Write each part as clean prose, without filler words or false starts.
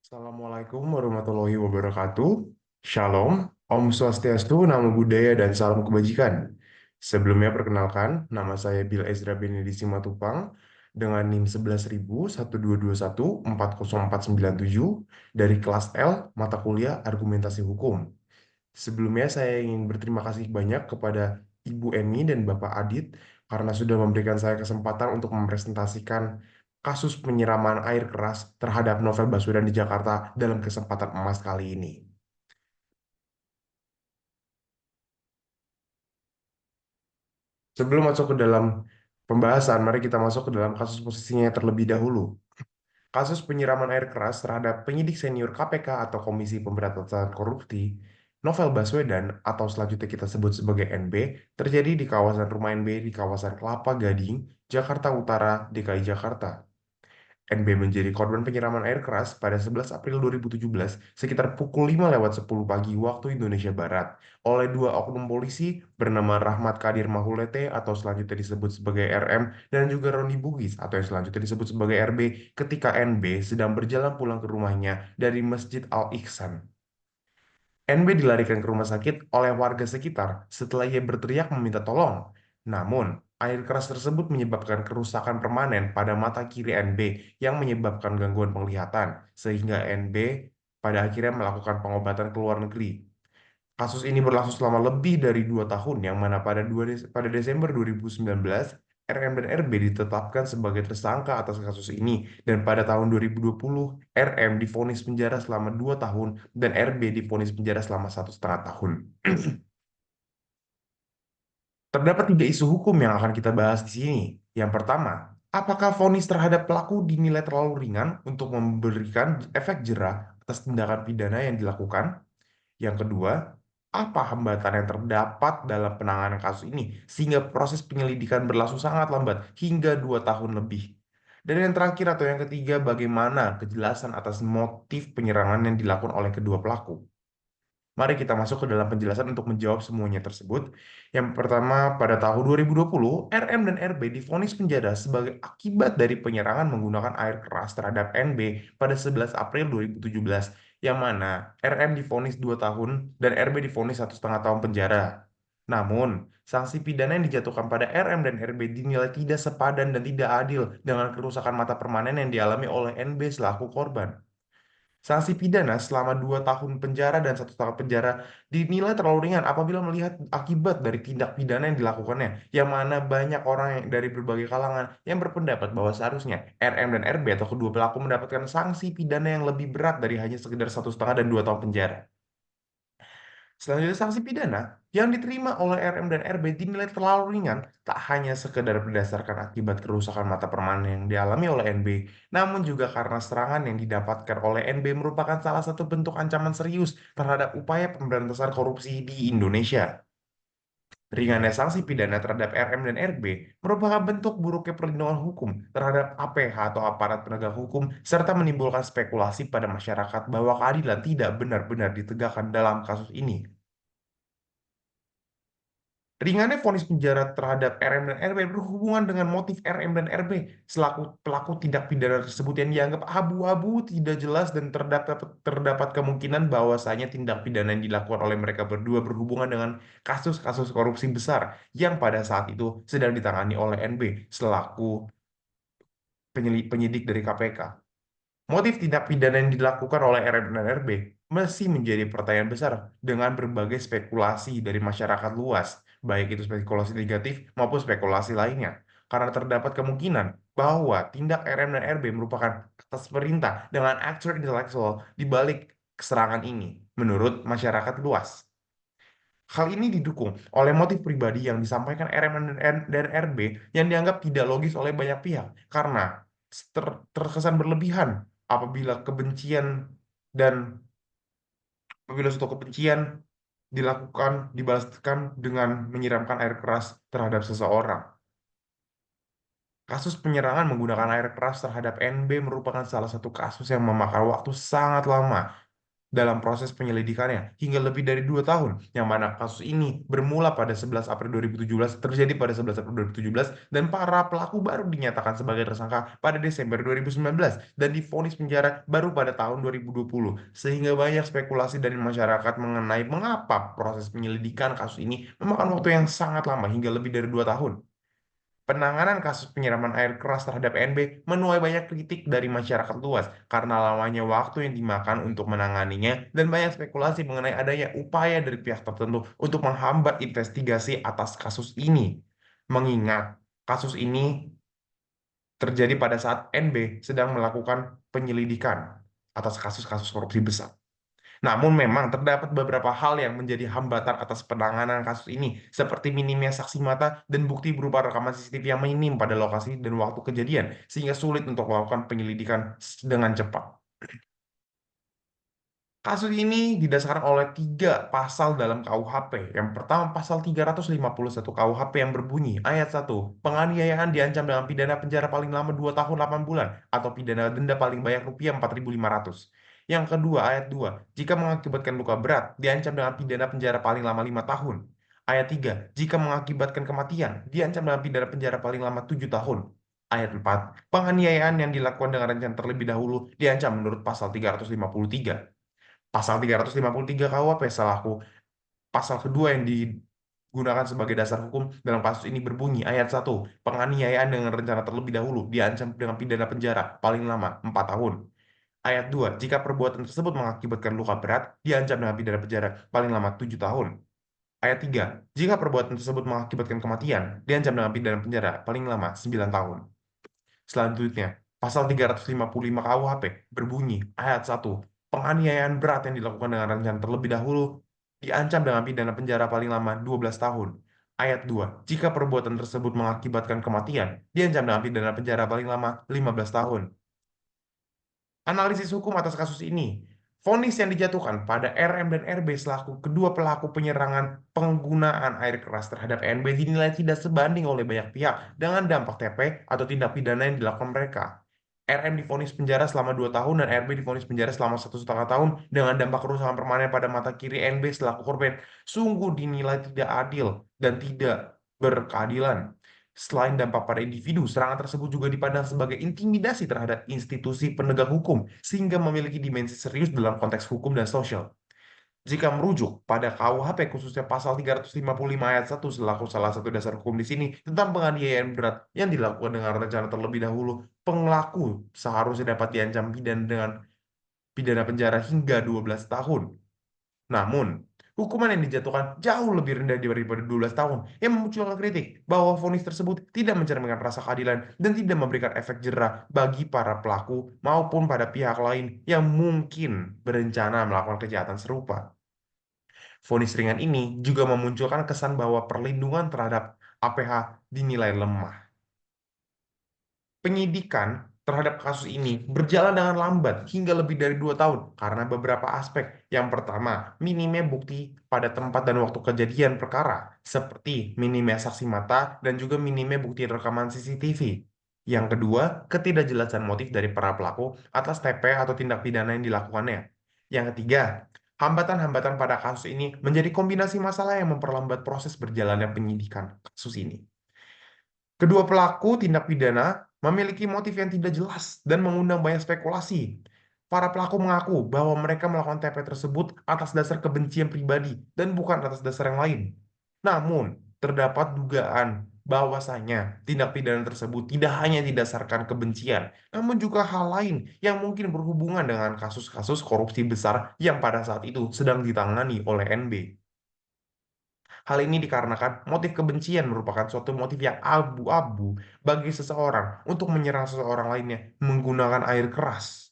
Assalamualaikum warahmatullahi wabarakatuh. Shalom, Om Swastiastu, Namo Buddhaya, dan salam kebajikan. Sebelumnya perkenalkan, nama saya Bill Ezra Benedi Simatupang dengan NIM 11.1221-40497 dari kelas L, mata kuliah Argumentasi Hukum. Sebelumnya saya ingin berterima kasih banyak kepada Ibu Emi dan Bapak Adit karena sudah memberikan saya kesempatan untuk mempresentasikan kasus penyiraman air keras terhadap Novel Baswedan di Jakarta dalam kesempatan emas kali ini. Sebelum masuk ke dalam pembahasan, mari kita masuk ke dalam kasus posisinya terlebih dahulu. Kasus penyiraman air keras terhadap penyidik senior KPK atau Komisi Pemberantasan Korupsi, Novel Baswedan atau selanjutnya kita sebut sebagai NB, terjadi di kawasan rumah NB di kawasan Kelapa Gading, Jakarta Utara, DKI Jakarta. NB menjadi korban penyiraman air keras pada 11 April 2017 sekitar pukul 5:10 pagi waktu Indonesia Barat oleh dua oknum polisi bernama Rahmat Kadir Mahulete atau selanjutnya disebut sebagai RM dan juga Roni Bugis atau yang selanjutnya disebut sebagai RB ketika NB sedang berjalan pulang ke rumahnya dari Masjid Al-Ihsan. NB dilarikan ke rumah sakit oleh warga sekitar setelah ia berteriak meminta tolong. Namun, air keras tersebut menyebabkan kerusakan permanen pada mata kiri NB yang menyebabkan gangguan penglihatan, sehingga NB pada akhirnya melakukan pengobatan ke luar negeri. Kasus ini berlangsung selama lebih dari 2 tahun, yang mana pada Desember 2019, RM dan RB ditetapkan sebagai tersangka atas kasus ini, dan pada tahun 2020, RM divonis penjara selama 2 tahun, dan RB divonis penjara selama 1,5 tahun. Terdapat tiga isu hukum yang akan kita bahas di sini. Yang pertama, apakah vonis terhadap pelaku dinilai terlalu ringan untuk memberikan efek jera atas tindakan pidana yang dilakukan? Yang kedua, apa hambatan yang terdapat dalam penanganan kasus ini sehingga proses penyelidikan berlangsung sangat lambat hingga 2 tahun lebih? Dan yang terakhir atau yang ketiga, bagaimana kejelasan atas motif penyerangan yang dilakukan oleh kedua pelaku? Mari kita masuk ke dalam penjelasan untuk menjawab semuanya tersebut. Yang pertama, pada tahun 2020, RM dan RB divonis penjara sebagai akibat dari penyerangan menggunakan air keras terhadap NB pada 11 April 2017, yang mana RM divonis 2 tahun dan RB divonis 1,5 tahun penjara. Namun, sanksi pidana yang dijatuhkan pada RM dan RB dinilai tidak sepadan dan tidak adil dengan kerusakan mata permanen yang dialami oleh NB selaku korban. Sanksi pidana selama 2 tahun penjara dan 1 tahun penjara dinilai terlalu ringan apabila melihat akibat dari tindak pidana yang dilakukannya, yang mana banyak orang yang dari berbagai kalangan yang berpendapat bahwa seharusnya RM dan RB atau kedua pelaku mendapatkan sanksi pidana yang lebih berat dari hanya sekedar 1,5 dan 2 tahun penjara. Selanjutnya, sanksi pidana yang diterima oleh RM dan RB dinilai terlalu ringan, tak hanya sekedar berdasarkan akibat kerusakan mata permanen yang dialami oleh NB, namun juga karena serangan yang didapatkan oleh NB merupakan salah satu bentuk ancaman serius terhadap upaya pemberantasan korupsi di Indonesia. Ringannya sanksi pidana terhadap RM dan RB merupakan bentuk buruknya perlindungan hukum terhadap APH atau aparat penegak hukum, serta menimbulkan spekulasi pada masyarakat bahwa keadilan tidak benar-benar ditegakkan dalam kasus ini. Ringannya vonis penjara terhadap RM dan RB berhubungan dengan motif RM dan RB selaku pelaku tindak pidana tersebut yang dianggap abu-abu, tidak jelas, dan terdapat kemungkinan bahwasanya tindak pidana yang dilakukan oleh mereka berdua berhubungan dengan kasus-kasus korupsi besar yang pada saat itu sedang ditangani oleh NB selaku penyidik dari KPK. Motif tindak pidana yang dilakukan oleh RM dan RB masih menjadi pertanyaan besar dengan berbagai spekulasi dari masyarakat luas, baik itu spekulasi negatif maupun spekulasi lainnya. Karena terdapat kemungkinan bahwa tindak RM dan RB merupakan atas perintah dengan aktor intelektual di balik keserangan ini, menurut masyarakat luas. Hal ini didukung oleh motif pribadi yang disampaikan RM dan RB yang dianggap tidak logis oleh banyak pihak karena terkesan berlebihan apabila kebencian dan apabila suatu kebencian dibalaskan dengan menyiramkan air keras terhadap seseorang. Kasus penyerangan menggunakan air keras terhadap NB merupakan salah satu kasus yang memakan waktu sangat lama dalam proses penyelidikannya hingga lebih dari 2 tahun, yang mana kasus ini bermula pada 11 April 2017, terjadi pada 11 April 2017, dan para pelaku baru dinyatakan sebagai tersangka pada Desember 2019 dan divonis penjara baru pada tahun 2020, sehingga banyak spekulasi dari masyarakat mengenai mengapa proses penyelidikan kasus ini memakan waktu yang sangat lama hingga lebih dari 2 tahun. Penanganan kasus penyiraman air keras terhadap NB menuai banyak kritik dari masyarakat luas karena lamanya waktu yang dimakan untuk menanganinya dan banyak spekulasi mengenai adanya upaya dari pihak tertentu untuk menghambat investigasi atas kasus ini. Mengingat kasus ini terjadi pada saat NB sedang melakukan penyelidikan atas kasus-kasus korupsi besar. Namun memang terdapat beberapa hal yang menjadi hambatan atas penanganan kasus ini, seperti minimnya saksi mata dan bukti berupa rekaman CCTV yang minim pada lokasi dan waktu kejadian, sehingga sulit untuk melakukan penyelidikan dengan cepat. Kasus ini didasarkan oleh 3 pasal dalam KUHP. Yang pertama, pasal 351 KUHP yang berbunyi, ayat 1, penganiayaan diancam dengan pidana penjara paling lama 2 tahun 8 bulan atau pidana denda paling banyak rupiah 4.500. Yang kedua, ayat 2, jika mengakibatkan luka berat, diancam dengan pidana penjara paling lama 5 tahun. Ayat 3, jika mengakibatkan kematian, diancam dengan pidana penjara paling lama 7 tahun. Ayat 4, penganiayaan yang dilakukan dengan rencana terlebih dahulu diancam menurut pasal 353. Pasal 353 KUHP selaku pasal kedua yang digunakan sebagai dasar hukum dalam kasus ini berbunyi, ayat 1, penganiayaan dengan rencana terlebih dahulu diancam dengan pidana penjara paling lama 4 tahun. Ayat 2, jika perbuatan tersebut mengakibatkan luka berat, diancam dengan pidana penjara paling lama 7 tahun. Ayat 3, jika perbuatan tersebut mengakibatkan kematian, diancam dengan pidana penjara paling lama 9 tahun. Selanjutnya, pasal 355 KUHP berbunyi, ayat 1, penganiayaan berat yang dilakukan dengan rencana terlebih dahulu diancam dengan pidana penjara paling lama 12 tahun. Ayat 2, jika perbuatan tersebut mengakibatkan kematian, diancam dengan pidana penjara paling lama 15 tahun. Analisis hukum atas kasus ini. Vonis yang dijatuhkan pada RM dan RB selaku kedua pelaku penyerangan penggunaan air keras terhadap NB dinilai tidak sebanding oleh banyak pihak dengan dampak TP atau tindak pidana yang dilakukan mereka. RM divonis penjara selama 2 tahun dan RB divonis penjara selama 1,5 tahun dengan dampak kerusakan permanen pada mata kiri NB selaku korban. Sungguh dinilai tidak adil dan tidak berkeadilan. Selain dampak pada individu, serangan tersebut juga dipandang sebagai intimidasi terhadap institusi penegak hukum, sehingga memiliki dimensi serius dalam konteks hukum dan sosial. Jika merujuk pada KUHP khususnya pasal 355 ayat 1 selaku salah satu dasar hukum di sini tentang penganiayaan berat yang dilakukan dengan rencana terlebih dahulu, pelaku seharusnya dapat diancam pidana dengan pidana penjara hingga 12 tahun. Namun, hukuman yang dijatuhkan jauh lebih rendah daripada 12 tahun yang memunculkan kritik bahwa vonis tersebut tidak mencerminkan rasa keadilan dan tidak memberikan efek jera bagi para pelaku maupun pada pihak lain yang mungkin berencana melakukan kejahatan serupa. Vonis ringan ini juga memunculkan kesan bahwa perlindungan terhadap APH dinilai lemah. Penyidikan terhadap kasus ini berjalan dengan lambat hingga lebih dari 2 tahun karena beberapa aspek. Yang pertama, minimnya bukti pada tempat dan waktu kejadian perkara, seperti minimnya saksi mata dan juga minimnya bukti rekaman CCTV. Yang kedua, ketidakjelasan motif dari para pelaku atas TP atau tindak pidana yang dilakukannya. Yang ketiga, hambatan-hambatan pada kasus ini menjadi kombinasi masalah yang memperlambat proses berjalannya penyidikan kasus ini. Kedua pelaku tindak pidana memiliki motif yang tidak jelas dan mengundang banyak spekulasi. Para pelaku mengaku bahwa mereka melakukan TP tersebut atas dasar kebencian pribadi dan bukan atas dasar yang lain. Namun, terdapat dugaan bahwasanya tindak pidana tersebut tidak hanya didasarkan kebencian, namun juga hal lain yang mungkin berhubungan dengan kasus-kasus korupsi besar yang pada saat itu sedang ditangani oleh NB. Hal ini dikarenakan motif kebencian merupakan suatu motif yang abu-abu bagi seseorang untuk menyerang seseorang lainnya menggunakan air keras.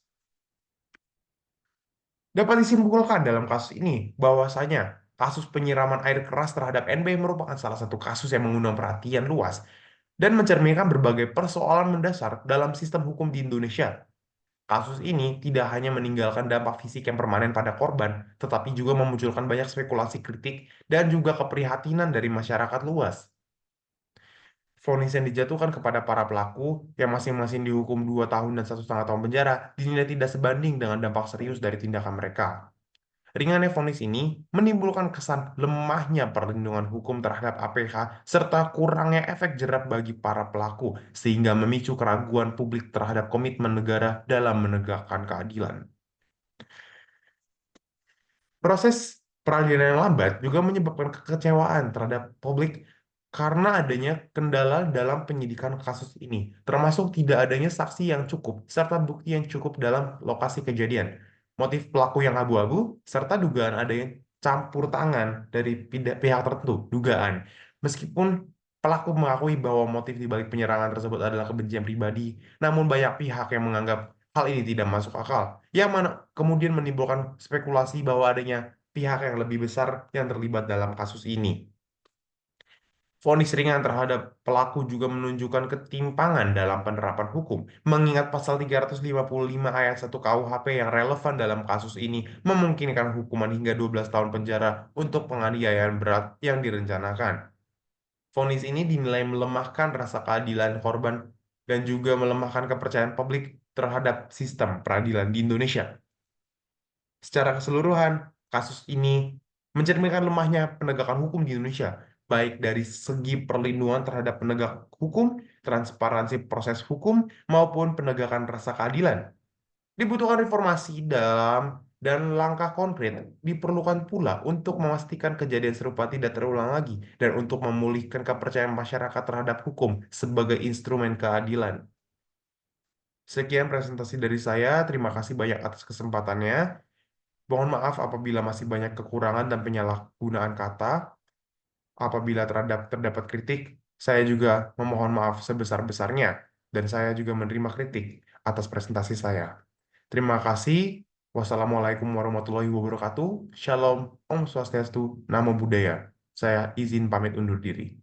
Dapat disimpulkan dalam kasus ini bahwasanya kasus penyiraman air keras terhadap NB merupakan salah satu kasus yang mengundang perhatian luas dan mencerminkan berbagai persoalan mendasar dalam sistem hukum di Indonesia. Kasus ini tidak hanya meninggalkan dampak fisik yang permanen pada korban, tetapi juga memunculkan banyak spekulasi kritik dan juga keprihatinan dari masyarakat luas. Vonis yang dijatuhkan kepada para pelaku yang masing-masing dihukum 2 tahun dan 1,5 tahun penjara dinilai tidak sebanding dengan dampak serius dari tindakan mereka. Ringannya vonis ini menimbulkan kesan lemahnya perlindungan hukum terhadap APH serta kurangnya efek jerat bagi para pelaku, sehingga memicu keraguan publik terhadap komitmen negara dalam menegakkan keadilan. Proses peradilan yang lambat juga menyebabkan kekecewaan terhadap publik karena adanya kendala dalam penyidikan kasus ini, termasuk tidak adanya saksi yang cukup serta bukti yang cukup dalam lokasi kejadian, motif pelaku yang abu-abu, serta dugaan adanya campur tangan dari pihak tertentu, dugaan. Meskipun pelaku mengakui bahwa motif di balik penyerangan tersebut adalah kebencian pribadi, namun banyak pihak yang menganggap hal ini tidak masuk akal, yang mana kemudian menimbulkan spekulasi bahwa adanya pihak yang lebih besar yang terlibat dalam kasus ini. Vonis ringan terhadap pelaku juga menunjukkan ketimpangan dalam penerapan hukum, mengingat pasal 355 ayat 1 KUHP yang relevan dalam kasus ini memungkinkan hukuman hingga 12 tahun penjara untuk penganiayaan berat yang direncanakan. Vonis ini dinilai melemahkan rasa keadilan korban dan juga melemahkan kepercayaan publik terhadap sistem peradilan di Indonesia. Secara keseluruhan, kasus ini mencerminkan lemahnya penegakan hukum di Indonesia, baik dari segi perlindungan terhadap penegak hukum, transparansi proses hukum, maupun penegakan rasa keadilan. Dibutuhkan reformasi dalam dan langkah konkret diperlukan pula untuk memastikan kejadian serupa tidak terulang lagi dan untuk memulihkan kepercayaan masyarakat terhadap hukum sebagai instrumen keadilan. Sekian presentasi dari saya. Terima kasih banyak atas kesempatannya. Mohon maaf apabila masih banyak kekurangan dan penyalahgunaan kata. Apabila terdapat kritik, saya juga memohon maaf sebesar-besarnya dan saya juga menerima kritik atas presentasi saya. Terima kasih. Wassalamualaikum warahmatullahi wabarakatuh. Shalom, Om Swastiastu, Namo Buddhaya. Saya izin pamit undur diri.